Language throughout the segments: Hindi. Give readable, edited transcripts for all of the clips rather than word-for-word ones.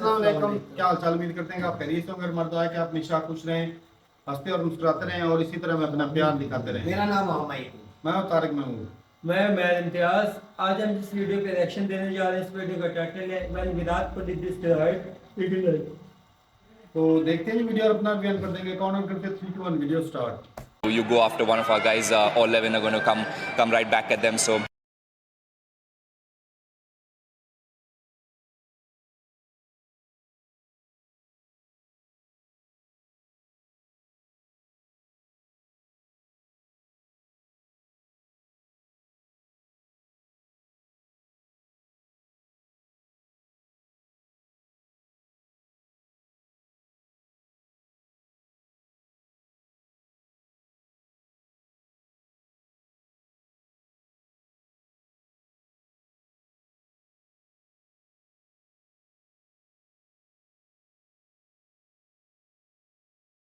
अस्सलाम वालेकुम, क्या हाल चाल। उम्मीद करते हैं कि आप खैरियत से होंगे। हमारा दुआ है कि आप हमेशा खुश रहें, हंसते और मुस्कुराते रहें और इसी तरह में अपना प्यार दिखाते रहें। मेरा नाम मोहम्मद है। मैं हूं तारिक महमूद। मैं इम्तियाज। आज हम जिस वीडियो पे रिएक्शन देने जा रहे हैं, इस वीडियो का टाइटल है व्हेन विराट कोहली डिस्ट्रॉयड। तो देखते हैं ये वीडियो और अपना बयान कर देंगे। काउंट करके 3 2 1 video start. You go after one of our guys, all 11 are going to come right back at them. So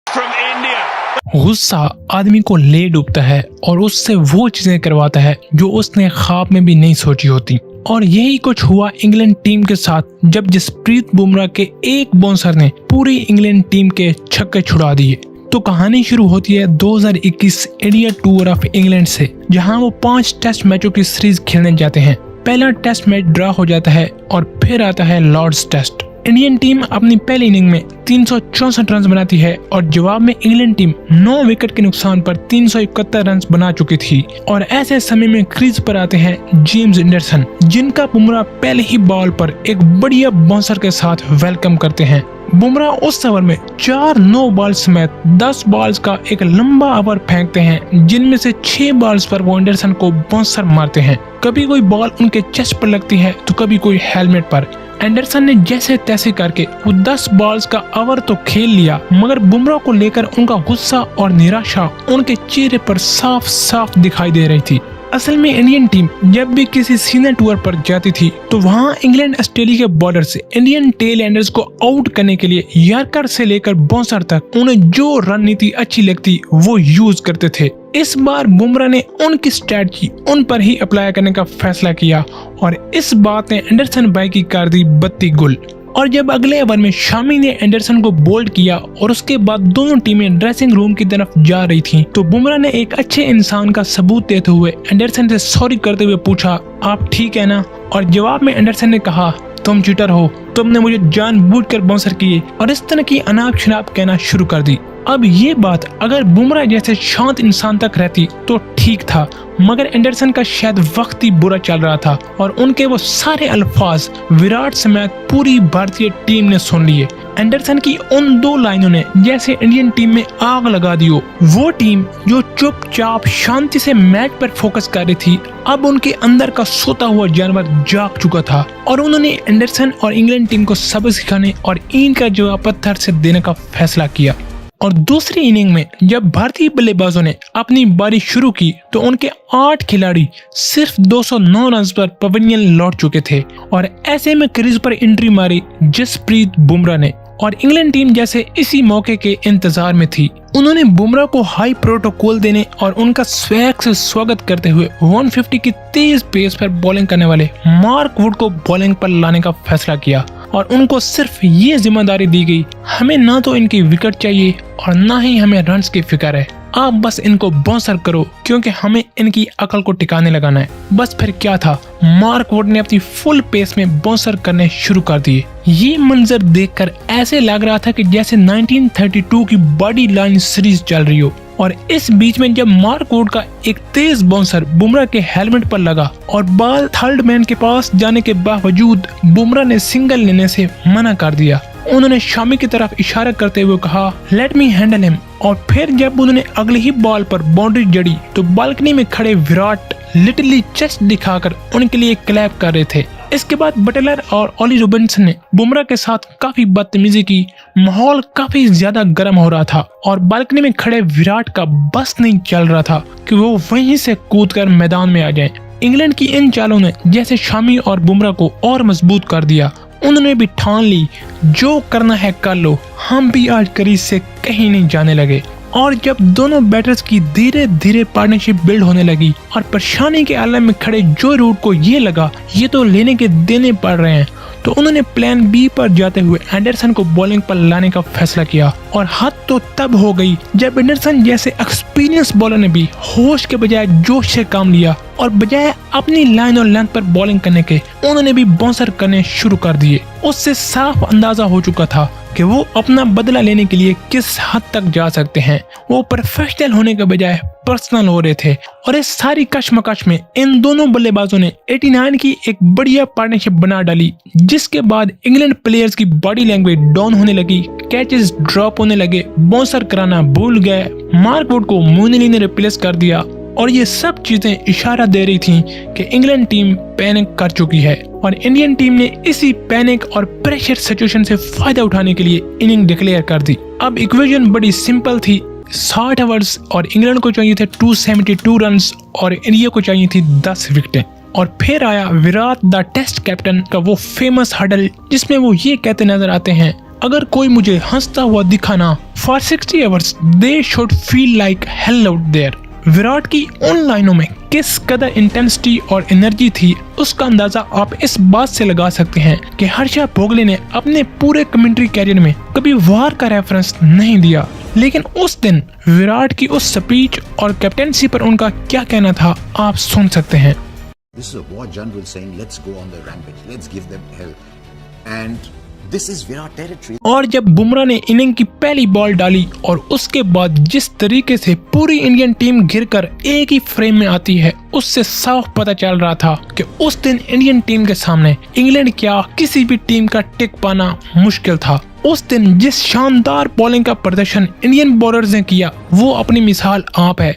from India. गुस्सा आदमी को ले डूबता है और उससे वो चीजें करवाता है जो उसने ख्वाब में भी नहीं सोची होती। और यही कुछ हुआ इंग्लैंड टीम के साथ, जब जसप्रीत बुमराह के एक बाउंसर ने पूरी इंग्लैंड टीम के छक्के छुड़ा दिए। तो कहानी शुरू होती है 2021 इंडिया टूर ऑफ इंग्लैंड से, जहां वो 5 टेस्ट मैचों की सीरीज खेलने जाते हैं। पहला टेस्ट मैच ड्रा हो जाता है और फिर आता है लॉर्ड्स टेस्ट। इंडियन टीम अपनी पहली इनिंग में 364 रन बनाती है और जवाब में इंग्लैंड टीम 9 विकेट के नुकसान पर 371 रन बना चुकी थी। और ऐसे समय में क्रीज पर आते हैं जेम्स एंडरसन, जिनका बुमराह पहले ही बॉल पर एक बढ़िया बाउंसर के साथ वेलकम करते हैं। बुमराह उस ओवर में 4 नो बॉल समेत 10 बॉल्स का एक लंबा ओवर फेंकते हैं, जिनमें से 6 बॉल्स पर वो एंडरसन को बाउंसर मारते हैं। कभी कोई बॉल उनके चेस्ट पर लगती है तो कभी कोई हेलमेट पर। एंडरसन ने जैसे तैसे करके वो 10 बॉल्स का ओवर तो खेल लिया, मगर बुमराह को लेकर उनका गुस्सा और निराशा उनके चेहरे पर साफ साफ दिखाई दे रही थी। असल में इंडियन टीम जब भी किसी सीनियर टूर पर जाती थी तो वहां इंग्लैंड ऑस्ट्रेलिया के बॉर्डर से इंडियन टेल एंडर्स को आउट करने के लिए यॉर्कर से लेकर बाउंसर तक उन्हें जो रणनीति अच्छी लगती वो यूज करते थे। इस बार बुमराह ने उनकी स्ट्रेटजी उन पर ही अप्लाई करने का फैसला किया और इस बात ने एंडरसन भाई की कर दी बत्ती गुल। और जब अगले ओवर में शामी ने एंडरसन को बोल्ड किया और उसके बाद दोनों टीमें ड्रेसिंग रूम की तरफ जा रही थीं, तो बुमराह ने एक अच्छे इंसान का सबूत देते हुए एंडरसन से सॉरी करते हुए पूछा, आप ठीक है ना? और जवाब में एंडरसन ने कहा, तुम चीटर हो, तुमने मुझे जानबूझकर बाउंसर किए, और इस तरह की अनाप शनाप कहना शुरू कर दी। अब ये बात अगर बुमराह जैसे शांत इंसान तक रहती तो ठीक था, मगर एंडरसन का शायद वक्त ही बुरा चल रहा था और उनके वो सारे अल्फाज विराट समेत पूरी भारतीय टीम ने सुन लिए। एंडरसन की उन 2 लाइनों ने जैसे इंडियन टीम में आग लगा दी हो। वो टीम जो चुपचाप शांति से मैच पर फोकस कर रही थी, अब उनके अंदर का सोता हुआ जानवर जाग चुका था और उन्होंने एंडरसन और इंग्लैंड टीम को सबक सिखाने और इनका जवाब पत्थर से देने का फैसला किया। और दूसरी इनिंग में जब भारतीय बल्लेबाजों ने अपनी बारी शुरू की तो उनके 8 खिलाड़ी सिर्फ 209 रन पर पवेलियन लौट चुके थे और ऐसे में क्रीज पर एंट्री मारी जसप्रीत बुमराह ने। और इंग्लैंड टीम जैसे इसी मौके के इंतजार में थी। उन्होंने बुमराह को हाई प्रोटोकॉल देने और उनका स्वैग से स्वागत करते हुए 150 की तेज पेस पर बॉलिंग करने वाले मार्क वुड को बॉलिंग पर लाने का फैसला किया और उनको सिर्फ ये जिम्मेदारी दी गई, हमें ना तो इनकी विकेट चाहिए और ना ही हमें रन्स की फिक्र है, आप बस इनको बाउंसर करो क्योंकि हमें इनकी अकल को टिकाने लगाना है। बस फिर क्या था, मार्क वुड ने अपनी फुल पेस में बाउंसर करने शुरू कर दिए। ये मंजर देखकर ऐसे लग रहा था कि जैसे 1932 की बड़ी लाइन सीरीज चल रही हो। और इस बीच में जब मार्क वुड का एक तेज बाउंसर बुमराह के हेलमेट पर लगा और बॉल थर्ड मैन के पास जाने के बावजूद बुमराह ने सिंगल लेने से मना कर दिया। उन्होंने शामी की तरफ इशारा करते हुए कहा, लेट मी हैंडल हिम। और फिर जब उन्होंने अगली ही बॉल पर बाउंड्री जड़ी तो बालकनी में खड़े विराट लिटरली चेस्ट दिखाकर उनके लिए क्लैप कर रहे थे। इसके बाद बटलर और ओली रॉबिन्सन ने बुमराह के साथ काफी बदतमीजी की। माहौल काफी ज्यादा गर्म हो रहा था और बालकनी में खड़े विराट का बस नहीं चल रहा था कि वो वहीं से कूदकर मैदान में आ जाएं। इंग्लैंड की इन चालों ने जैसे शामी और बुमराह को और मजबूत कर दिया। उन्होंने भी ठान ली, जो करना है कर लो, हम भी आज क्रीज से कहीं नहीं जाने लगे। और जब दोनों बैटर्स की धीरे धीरे पार्टनरशिप बिल्ड होने लगी और परेशानी के आलम में खड़े जो रूट को ये लगा ये तो लेने के देने पड़ रहे हैं, तो उन्होंने प्लान बी पर जाते हुए एंडरसन को बॉलिंग पर लाने का फैसला किया। और हद तो तब हो गई जब एंडरसन जैसे एक्सपीरियंस बॉलर ने भी होश के बजाय जोश से काम लिया और बजाय अपनी लाइन और लेंथ पर बॉलिंग करने के उन्होंने भी बाउंसर करने शुरू कर दिए। उससे साफ अंदाजा हो चुका था कि वो अपना बदला लेने के लिए किस हद तक जा सकते हैं। वो प्रोफेशनल होने के बजाय पर्सनल हो रहे थे और इस सारी कश्मकश में इन दोनों बल्लेबाजों ने 89 की एक बढ़िया पार्टनरशिप बना डाली, जिसके बाद इंग्लैंड प्लेयर्स की बॉडी लैंग्वेज डाउन होने लगी, कैचेस ड्रॉप होने लगे, बाउंसर कराना भूल गए, मार्क वुड को मोइनी ने रिप्लेस कर दिया और ये सब चीजें इशारा दे रही थी कि इंग्लैंड टीम पैनिक कर चुकी है और इंडियन टीम ने इसी पैनिक और प्रेशर सिचुएशन से फायदा उठाने के लिए इनिंग डिक्लेयर कर दी। अब इक्वेशन बड़ी सिंपल थी, 60 ओवर्स और इंग्लैंड को चाहिए थे 272 रन्स और इंडिया को चाहिए थी 10 विकेटें। और फिर आया विराट द टेस्ट कैप्टन का वो फेमस हडल जिसमें वो ये कहते नजर आते हैं, अगर कोई मुझे हंसता हुआ दिखा ना, for 60 overs they should feel like hell out there. Virat की उन लाइनों में किस कदर इंटेंसिटी और एनर्जी थी उसका अंदाजा आप इस बात से लगा सकते हैं कि हर्षा भोगले ने अपने पूरे कमेंट्री कैरियर में कभी वार का रेफरेंस नहीं दिया, लेकिन उस दिन विराट की उस स्पीच और कैप्टेंसी पर उनका क्या कहना था आप सुन सकते हैं। This is a war general saying, let's go on the rampage, let's give them hell. And this is Virat territory. और जब बुमराह ने इनिंग की पहली बॉल डाली और उसके बाद जिस तरीके से पूरी इंडियन टीम घिरकर एक ही फ्रेम में आती है, उससे साफ पता चल रहा था कि उस दिन इंडियन टीम के सामने इंग्लैंड क्या किसी भी टीम का टिक पाना मुश्किल था। उस दिन जिस शानदार बॉलिंग का प्रदर्शन इंडियन बॉलर्स ने किया वो अपनी मिसाल आप है।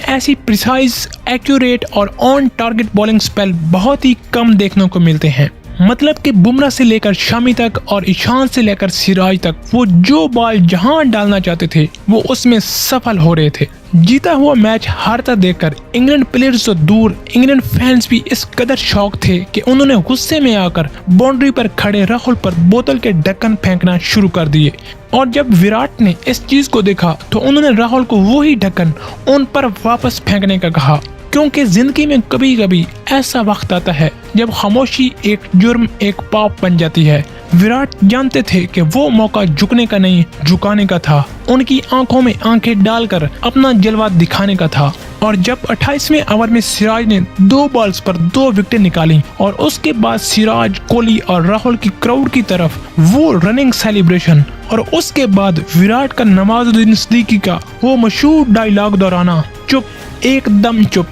ऐसी प्रिसाइज, एक्यूरेट और ऑन टारगेट बॉलिंग स्पेल बहुत ही कम देखने को मिलते हैं। मतलब कि बुमराह से लेकर शामी तक और ईशान से लेकर सिराज तक वो जो बॉल जहां डालना चाहते थे वो उसमें सफल हो रहे थे। जीता हुआ मैच हारता देखकर इंग्लैंड प्लेयर्स तो दूर, इंग्लैंड फैंस भी इस कदर शौक थे कि उन्होंने गुस्से में आकर बाउंड्री पर खड़े राहुल पर बोतल के ढक्कन फेंकना शुरू कर दिए। और जब विराट ने इस चीज को देखा तो उन्होंने राहुल को वही ढक्कन उन पर वापस फेंकने का कहा, क्योंकि जिंदगी में कभी कभी ऐसा वक्त आता है जब खामोशी एक जुर्म, एक पाप बन जाती है। विराट जानते थे कि वो मौका झुकने का नहीं झुकाने का था, उनकी आंखों में आंखें डालकर अपना जलवा दिखाने का था। और जब 28वें ओवर में सिराज ने 2 बॉल्स पर 2 विकेटें निकाली और उसके बाद सिराज, कोहली और राहुल की क्राउड की तरफ वो रनिंग सेलिब्रेशन और उसके बाद विराट का नवाजुद्दीन सिद्दीकी का वो मशहूर डायलॉग दोहराना, चुप एकदम चुप,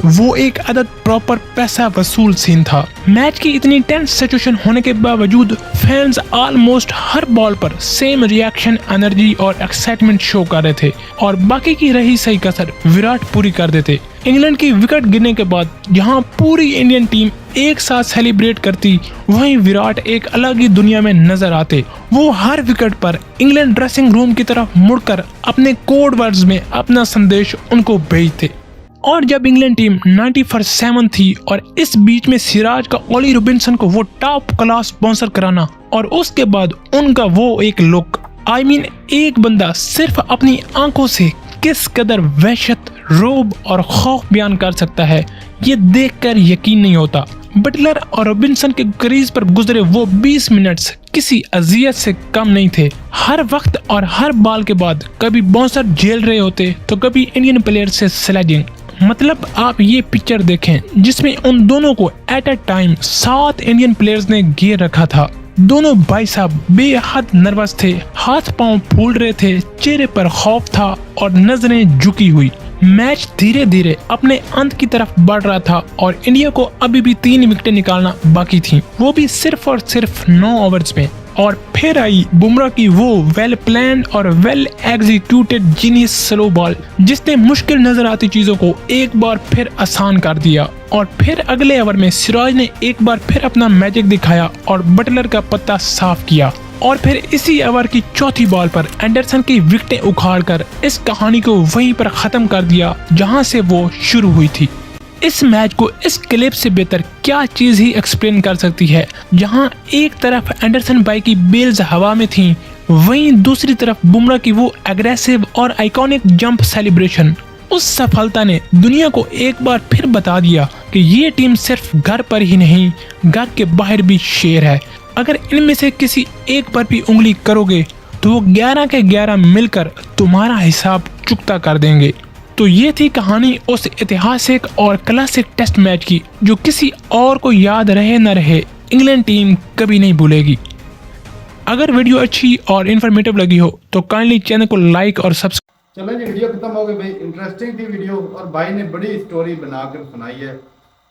वो एक अदद प्रॉपर पैसा वसूल सीन था। मैच की इतनी टेंस सिचुएशन होने के बावजूद फैंस ऑलमोस्ट हर बॉल पर सेम रिएक्शन, एनर्जी और एक्साइटमेंट शो कर रहे थे और बाकी की रही सही कसर विराट पूरी कर देते। इंग्लैंड की विकेट गिरने के बाद जहां पूरी इंडियन टीम एक साथ सेलिब्रेट करती, वहीं विराट एक अलग ही दुनिया में नजर आते। वो हर विकेट पर इंग्लैंड ड्रेसिंग रूम की तरफ मुड़कर अपने कोड वर्ड्स में अपना संदेश उनको भेजते। और जब इंग्लैंड टीम 90 for 7 थी और इस बीच में सिराज का ओली रॉबिन्सन को वो टॉप क्लास बाउंसर कराना और उसके बाद उनका वो एक लुक, एक बंदा सिर्फ अपनी आंखों से किस कदर वहशत, रोब और खौफ बयान कर सकता है, ये देखकर यकीन नहीं होता। बटलर और रॉबिन्सन के क्रीज पर गुजरे वो 20 मिनट्स किसी अजियत से कम नहीं थे। हर वक्त और हर बॉल के बाद कभी बाउंसर झेल रहे होते तो कभी इंडियन प्लेयर से स्लेजिंग। मतलब आप ये पिक्चर देखें जिसमें उन दोनों को at a time 7 Indian players ने घेर रखा था। दोनों भाई साहब बेहद नर्वस थे, हाथ पांव फूल रहे थे, चेहरे पर खौफ था और नजरें झुकी हुई। मैच धीरे धीरे अपने अंत की तरफ बढ़ रहा था और इंडिया को अभी भी 3 विकेटें निकालना बाकी थी, वो भी सिर्फ और सिर्फ 9 ओवर्स में। और फिर आई बुमराह की वो वेल प्लान्ड और well executed genius slow ball जिसने मुश्किल नजर आती चीजों को एक बार फिर आसान कर दिया। और फिर अगले ओवर में सिराज ने एक बार फिर अपना मैजिक दिखाया और बटलर का पत्ता साफ किया। और फिर इसी ओवर की चौथी बॉल पर एंडरसन की विकेटें उखाड़कर इस कहानी को वहीं पर खत्म कर दिया जहां से वो शुरू हुई थी। इस मैच को इस क्लिप से बेहतर क्या चीज ही एक्सप्लेन कर सकती है, जहां एक तरफ एंडरसन भाई की बेल्स हवा में थी, वहीं दूसरी तरफ बुमराह की वो एग्रेसिव और आइकॉनिक जंप सेलिब्रेशन। उस सफलता ने दुनिया को एक बार फिर बता दिया कि ये टीम सिर्फ घर पर ही नहीं, घर के बाहर भी शेर है। अगर इनमें से किसी एक पर भी उंगली करोगे तो वो 11 के 11 मिलकर तुम्हारा हिसाब चुकता कर देंगे। तो ये थी कहानी उस ऐतिहासिक और क्लासिक टेस्ट मैच की, जो किसी और को याद रहे न रहे, इंग्लैंड टीम कभी नहीं भूलेगी। अगर वीडियो अच्छी और इन्फॉर्मेटिव लगी हो तो काइंडली चैनल को लाइक और सब्सक्राइब। चलो जी, वीडियो खत्म हो गई भाई। इंटरेस्टिंग थी वीडियो और भाई ने बड़ी स्टोरी बनाकर सुनाई है,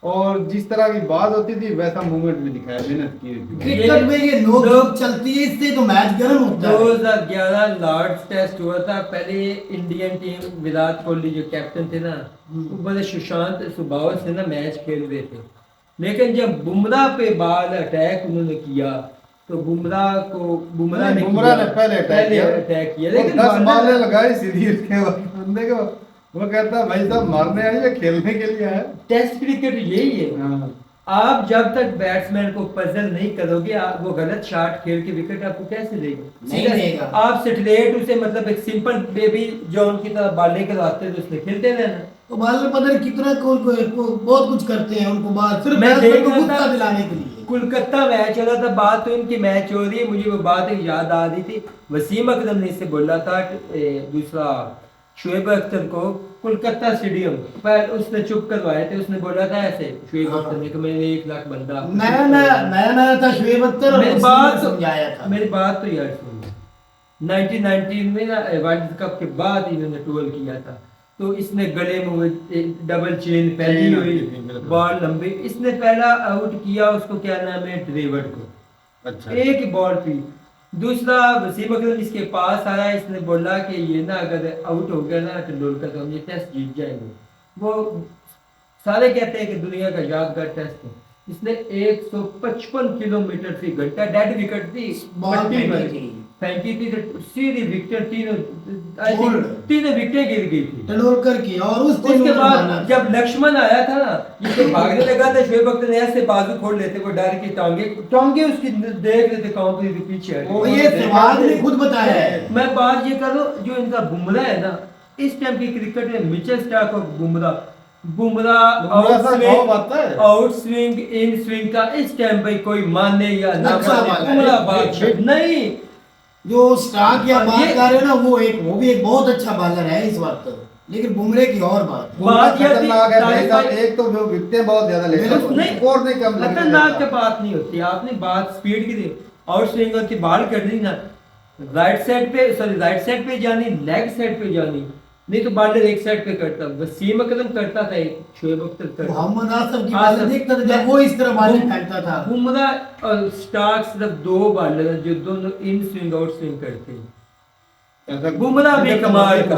और जिस तरह की बात होती थी वैसा मूवमेंट भी दिखाया, मेहनत की हुई। क्रिकेट में ये नोक चलती है, इससे तो मैच गर्म होता है। 2011 लॉर्ड्स टेस्ट हुआ था। पहले इंडियन टीम विराट कोहली जो कैप्टन थे ना, वो बड़े सुशांत स्वभाव से ना मैच खेल रहे थे, लेकिन जब बुमराह पे बाल अटैक उन्होंने किया तो बुमराह ने पहले अटैक किया, लेकिन 10 बॉलें लगाई सीधी उसके बंदे को। वो कहता भाई साहब मारने आई है, खेलने के लिए आया। टेस्ट क्रिकेट यही है। हाँ। आप जब तक बैट्समैन को पजल नहीं करोगे, आप वो गलत शॉट खेल के विकेट आपको कैसे देगा? नहीं देगा। आप स्ट्रेट उसे मतलब एक सिंपल बेबी जॉन की तरह बाले करवाते तो उसने खेलते रहना। तो बालर पता नहीं कितना बहुत कुछ करते हैं उनको बात, सिर्फ मैं बैट्समैन को देख रहा गुस्सा था, दिलाने के लिए। कोलकाता मैच हो रहा था, बात तो इनकी मैच हो रही है, मुझे वो बात एक याद आ रही थी। वसीम अकरम ने इससे बोला था दूसरा शुएब अख्तर को कोलकाता स्टेडियम पर उसने चुप करवाए थे। उसने बोला था ऐसे शुएब अख्तर ने कि मैंने 1 लाख बंदा नया था शुएब अख्तर, और मेरी बात समझाया था। मेरी बात तो यार सुन, 1919 में ना वर्ल्ड कप के बाद इन्होंने ट्रोल किया था, तो इसने गले में डबल चेन पहनी हुई, बॉल लंबी, इसने पहला आउट किया उसको, क्या नाम है, ड्रेवर्ड को। अच्छा। एक ही बॉल थी। दूसरा वसीम अकरम इसके पास आया, इसने बोला कि ये ना अगर आउट हो गया ना तेंदुलकर तो हम ये टेस्ट जीत जाएंगे। वो सारे कहते हैं कि दुनिया का यादगार टेस्ट है। इसने 155 किलोमीटर फी घंटा डेड विकेट थी, फेंकी थी, सीधी विकेट, तीनों विकेटें गिर गई थी तेंदुलकर की। और उसके बाद जब लक्ष्मण आया था ना, जिसको भागने लगा था, शुएब अख्तर ने ऐसे बाजू खोल लेते, वो डर की टांगे उसकी देख लेते कांप रही थी पीछे। ये सहवाग ने खुद बताया है। मैं बात ये करूं, जो इनका बुमराह है ना, इस टाइम की क्रिकेट में मिचेल स्टार्क और Bumrah out swing in swing का इस टाइम पे कोई माने या ना माने, बुमराह बादशाह नहीं। जो स्टार्क या बात कर रहे हो ना, वो भी एक बहुत अच्छा बॉलर है इस वक्त, लेकिन बुमराह की और बात खतरनाक है भाई साहब। एक तो वो विकेटें बहुत ज्यादा लेता है, स्कोर नहीं कम लगता। खतरनाक की बात नहीं होती, आपने बात स्पीड की दी। आउट स्विंग होती, बॉल कर दी ना, राइट साइड पे जानी, लेग साइड पे जानी, नहीं तो बॉलर एक साइड पे करता। वसीम अकरम करता था, शुएब अख्तर करता, मोहम्मद आसिफ की बॉल देखता था जब वो इस तरह बॉल फेंकता था। बुमराह और स्टार्क सिर्फ 2 बॉलर हैं जो दोनों इन स्विंग आउट स्विंग करते हैं। बुमराह भी कमाल का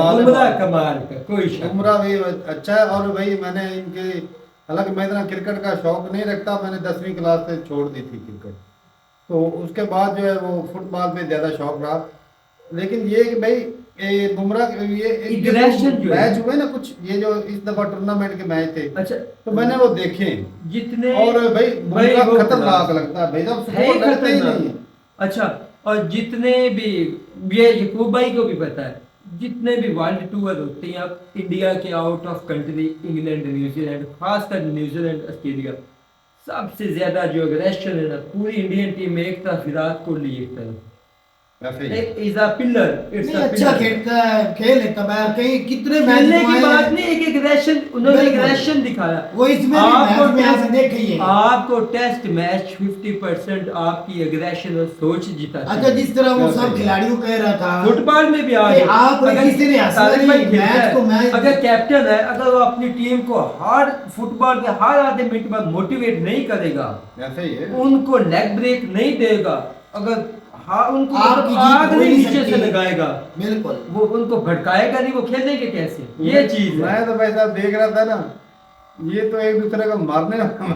कोई शक। बुमराह भी अच्छा है। और भाई मैंने इनके, हालांकि मैं इतना क्रिकेट का शौक नहीं रखता, मैंने 10वीं क्लास से छोड़ दी थी क्रिकेट, तो उसके बाद जो है वो फुटबॉल पे ज्यादा शौक रहा। लेकिन ये कि भाई बुमराह ये मैच हुए ना कुछ, ये जो इस दफा टूर्नामेंट के मैच थे, अच्छा, तो मैंने वो देखे जितने, और भाई बुमराह खतरनाक लगता है भाई साहब, स्कोर लगता ही नहीं है। अच्छा, और जितने भी, ये यकूब भाई को भी पता है, जितने भी वर्ल्ड टूर होते हैं आप इंडिया के out of country, England, New Zealand, खासकर न्यूजीलैंड, ऑस्ट्रेलिया, सबसे ज्यादा जो एग्रेशन है ना पूरी इंडियन टीम में, एक तरफ विराट कोहली, एक तरफ अच्छा खेलता है, खेल लेता है कहीं, कितने खेलने की बात नहीं, एक एग्रेशन, उन्होंने एग्रेशन दिखाया। वो इसमें आपको टेस्ट मैच 50% आपकी एग्रेशन और सोच जीता। अच्छा, जिस तरह वो सब खिलाड़ियों कह रहा था, फुटबॉल में भी अगर कैप्टन है, अगर वो अपनी टीम को हर फुटबॉल के हर आधे मिनट में मोटिवेट नहीं करेगा, उनको लेग ब्रेक नहीं देगा, अगर उनको आग नहीं नीचे से लगाएगा, बिल्कुल वो उनको भड़काएगा नहीं, वो खेलेंगे कैसे? ये चीज मैं तो भाई साहब देख रहा था ना, ये तो एक दूसरे को मारने वाला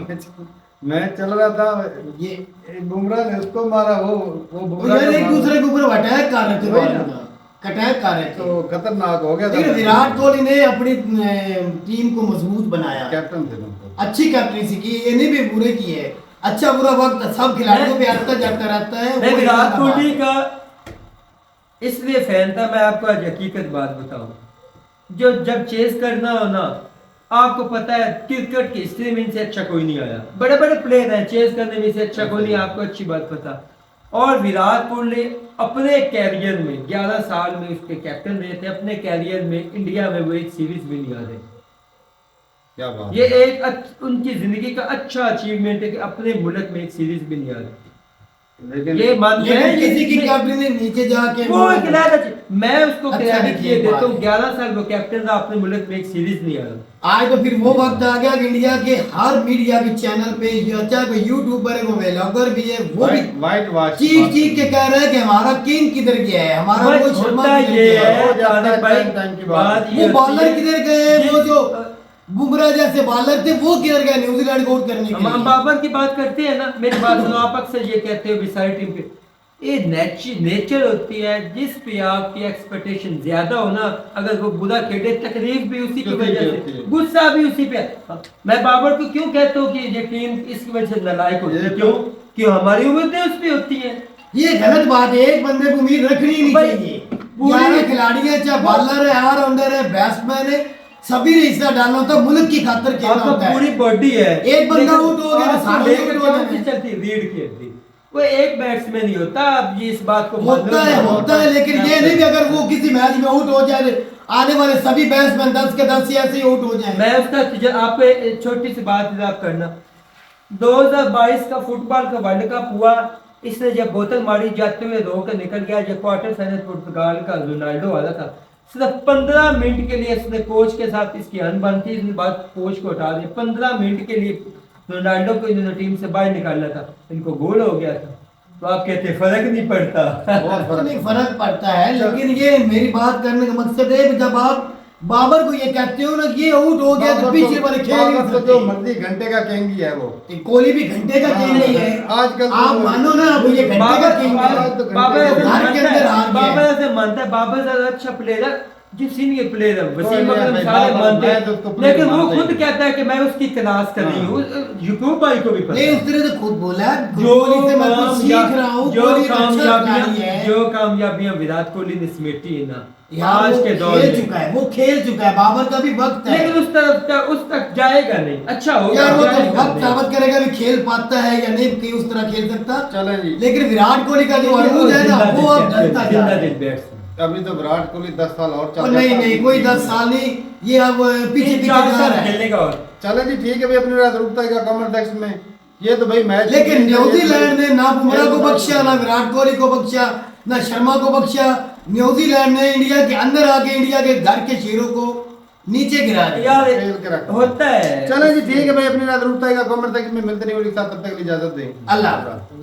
मैच चल रहा था। ये बुमराह ने उसको मारा, वो बुमराह एक दूसरे के ऊपर अटैक कर रहे थे, तो खतरनाक हो गया। लेकिन विराट कोहली ने अपनी टीम को मजबूत बनाया, कैप्टन थे, अच्छी कैप्टनसी की, ये नहीं भी बुरे की है। अच्छा बुरा वक्त सब खिलाड़ियों पे आता जाता रहता है। मैं विराट कोहली का इसलिए फैन था, मैं आपको आज हकीकत बात बताऊं, जो जब चेस करना हो ना, आपको पता है क्रिकेट की हिस्ट्री में इनसे अच्छा कोई नहीं आया। बड़े बड़े प्लेयर हैं, चेस करने में से अच्छा कोई नहीं, आपको अच्छी बात पता। और विराट कोहली अपने कैरियर में 11 साल में उसके कैप्टन रहे थे, अपने कैरियर में इंडिया में वो एक सीरीज भी नहीं हारे। क्या बात ये एक उनकी जिंदगी का अच्छा अचीवमेंट है कि अपने मुल्क में एक सीरीज भी नहीं हारे। लेकिन ये मानते हैं लेकिन किसी की कैप्टन ने नीचे जाके वो एक क्रेडिट, मैं उसको अच्छा क्रेडिट नहीं, ये ये देता बात हूँ। है। 11 साल वो कैप्टन था, अपने मुल्क में एक सीरीज नहीं हारा। आज तो फिर वो वक्त आ गया कि इंडिया के हर मीडिया के चैनल पे, चाहे कोई यूट्यूबर है, वो व्लॉगर भी है, वो भी वाइट वॉश चीख चीख के कह रहे हैं कि हमारा किंग किधर गया है, हमारा बस रोहित शर्मा होता किधर ये गया है, है हो जाता है तारिक भाई, टाइम की बात। बात ये वो होती बॉलर है किधर गए, वो जिस- जो बुमराह जैसे बॉलर थे वो किधर गए न्यूजीलैंड को आउट करने के हम लिए। बाबर की बात करते हैं ना, मेरी बात सुनो, आप अक्सर ये कहते हो सारी टीम पे, ये नेचर होती है, जिस पे आपकी एक्सपेक्टेशन ज्यादा हो ना, अगर वो बुरा खेले तकलीफ भी उसी की उसी की वजह होती से, है। गुस्सा भी उसी पे। मैं बाबर को क्यों कहता हूँ कि ये टीम इसकी वजह से नालायक होती है, ये क्यों? तो- क्यों हमारी उम्मीदें उस पे होती हैं। ये गलत बात है, एक बंदे को उम्मीद रखनी ही नहीं भाई, चाहिए। पूरी- 11 खिलाड़ी है, चाहे बॉलर है, ऑलराउंडर है, बैट्समैन है, सभी ने हिस्सा डालना होता है, मुल्क की खातिर खेलना आपका होता पूरी है। बॉडी है, एक बंदा लेकिन आउट हो गया, आपको सारे लेकर आउट हो कौन जाने। सी चलती है? रीढ़ की हड्डी। वो एक बैट्समैन ही होता, आप ये इस बात को होता है, लेकिन ये नहीं कि अगर वो किसी मैच में आउट हो जाए, आने वाले सभी बैट्समैन 10 के 10 ही ऐसे ही आउट हो जाए। मैं उसका आपको एक छोटी सी बात याद करना, 2022 का फुटबॉल का वर्ल्ड कप हुआ, इसने जब बोतल मारी, जाते हुए रो कर निकल गया, जब क्वार्टर फाइनल पुर्तगाल का रोनाल्डो वाला था, सिर्फ 15 मिनट के लिए इसने कोच के साथ इसकी अनबन थी, इसने बात कोच को हटा दिया, 15 मिनट के लिए रोनाल्डो को इन्होंने टीम से बाहर निकाला था, इनको गोल हो गया था। तो आप कहते फर्क नहीं पड़ता। बहुत तो फर्क नहीं फर्क पड़ता है, लेकिन ये मेरी बात करने का मकसद है कि जब आप बाबर को ये कहते हो ना कि ये आउट हो गया तो पीछे वाले खेल नहीं बाबर तो जो सकते। मर्जी घंटे का केंगी है वो। कोहली भी घंटे का खेल नहीं है आजकल तो आप मानो ना, अब ये घंटे का बाबर खेल है। बाबर ऐसे घर के अंदर हार गया बाबर है। ऐसे मानता है, बाबर ज्यादा अच्छा प्लेयर है, जो सीनियर प्लेयर है, वसीम नहीं, अकरम भाई, सारे बाबर, मानते मैं तो उसको हैं, player लेकिन वो मानता ही खुद नहीं। कहता है कि मैं उसकी तलाश कर रही हूँ। यूट्यूब भाई को भी पता नहीं है। उसने तो खुद बोला जो कोहली से मैं कुछ सीख रहा हूँ, जो कोहली एक अच्छा खिलाड़ी है। जो कामयाबियां विराट कोहली ने समेटी है ना यार आज वो के दौर खेल में, चुका है, वो खेल चुका है, बाबर का भी वक्त है। लेकिन उस तक जाएगा नहीं। अच्छा होगा, यार वो तो जाएगा वक्त नहीं। साबित करेगा भी खेल पाता है या नहीं, कि उस तरह खेल सकता। चले जी, लेकिन विराट कोहली का जो अरूज है ना, वो अब ढलता जा जिंदा रहा दिल है। बैट्समैन। अभी तो विराट कोहली 10 साल और चल और नहीं जाता। नहीं कोई 10 साल नहीं, ये अब पीछे पीछे 4 जा साल रहा है। खेलने का और चले जी ठीक है भाई, अपनी रात रुकता है कमेंट सेक्शन में। ये तो भाई मैच, लेकिन न्यूजीलैंड ने ना बुमराह को बख्शा, ना विराट कोहली को बख्शा, ना शर्मा को बख्शा। न्यूजीलैंड ने इंडिया के अंदर आके इंडिया के घर के शेरों को नीचे गिरा दिया। यार खेल के रखा। होता है। चले जी ठीक है भाई, अपनी रात रुकता है कमेंट सेक्शन में। मिलते नहीं, तब तक के लिए इजाजत दें। अल्लाह हाफ़िज़।